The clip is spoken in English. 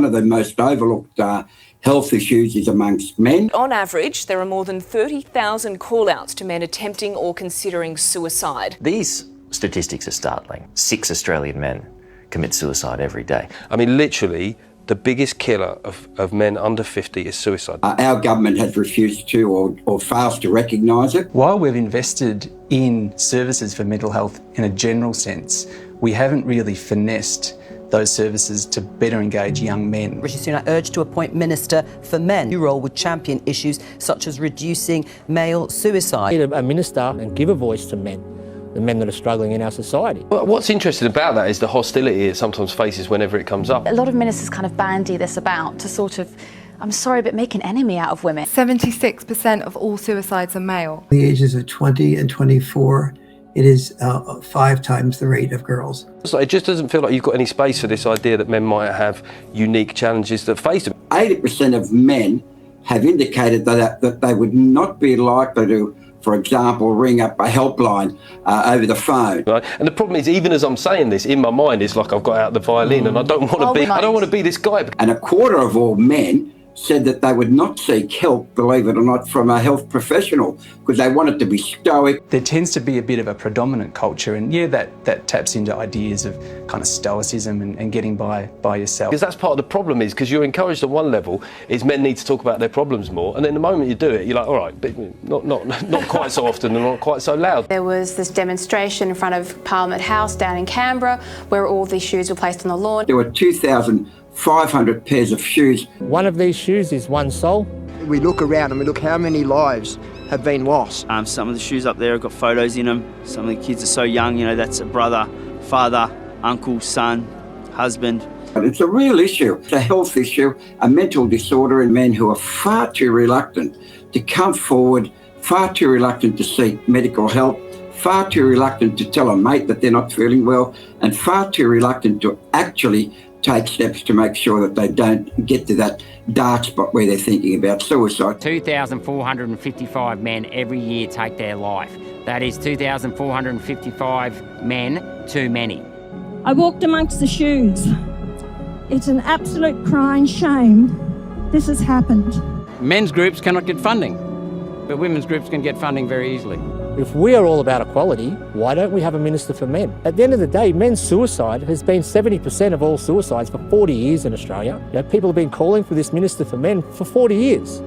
of the most overlooked health issues is amongst men. On average, there are more than 30,000 call-outs to men attempting or considering suicide. These statistics are startling. 6 Australian men commit suicide every day. I mean, literally, the biggest killer of men under 50 is suicide. Our government has refused to or fails to recognise it. While we've invested in services for mental health in a general sense, we haven't really finessed those services to better engage young men. Rishi Sunak urged to appoint Minister for Men, whose role would champion issues such as reducing male suicide. Need a minister and give a voice to men, the men that are struggling in our society. Well, what's interesting about that is the hostility it sometimes faces whenever it comes up. A lot of ministers kind of bandy this about to sort of, I'm sorry, but make an enemy out of women. 76% of all suicides are male. The ages of 20 and 24, it is 5 times the rate of girls. It just doesn't feel like you've got any space for this idea that men might have unique challenges that face them. 80% of men have indicated that they would not be likely to, for example, ring up a helpline over the phone. Right? And the problem is, even as I'm saying this, in my mind, it's like I've got out the violin and I don't want to be this guy. And a quarter of all men said that they would not seek help, believe it or not, from a health professional because they wanted to be stoic. There tends to be a bit of a predominant culture, and yeah, that taps into ideas of kind of stoicism and getting by yourself. Because that's part of the problem is, because you're encouraged at one level, is men need to talk about their problems more, and then the moment you do it, you're like, all right, but not quite so often and not quite so loud. There was this demonstration in front of Parliament House down in Canberra where all these shoes were placed on the lawn. There were 2,500 pairs of shoes. One of these shoes is one soul. We look around and we look how many lives have been lost. Some of the shoes up there have got photos in them. Some of the kids are so young, you know, that's a brother, father, uncle, son, husband. But it's a real issue. It's a health issue, a mental disorder in men who are far too reluctant to come forward, far too reluctant to seek medical help, far too reluctant to tell a mate that they're not feeling well, and far too reluctant to actually take steps to make sure that they don't get to that dark spot where they're thinking about suicide. 2,455 men every year take their life. That is 2,455 men too many. I walked amongst the shoes. It's an absolute crying shame this has happened. Men's groups cannot get funding, but women's groups can get funding very easily. If we are all about equality, why don't we have a minister for men? At the end of the day, men's suicide has been 70% of all suicides for 40 years in Australia. You know, people have been calling for this minister for men for 40 years.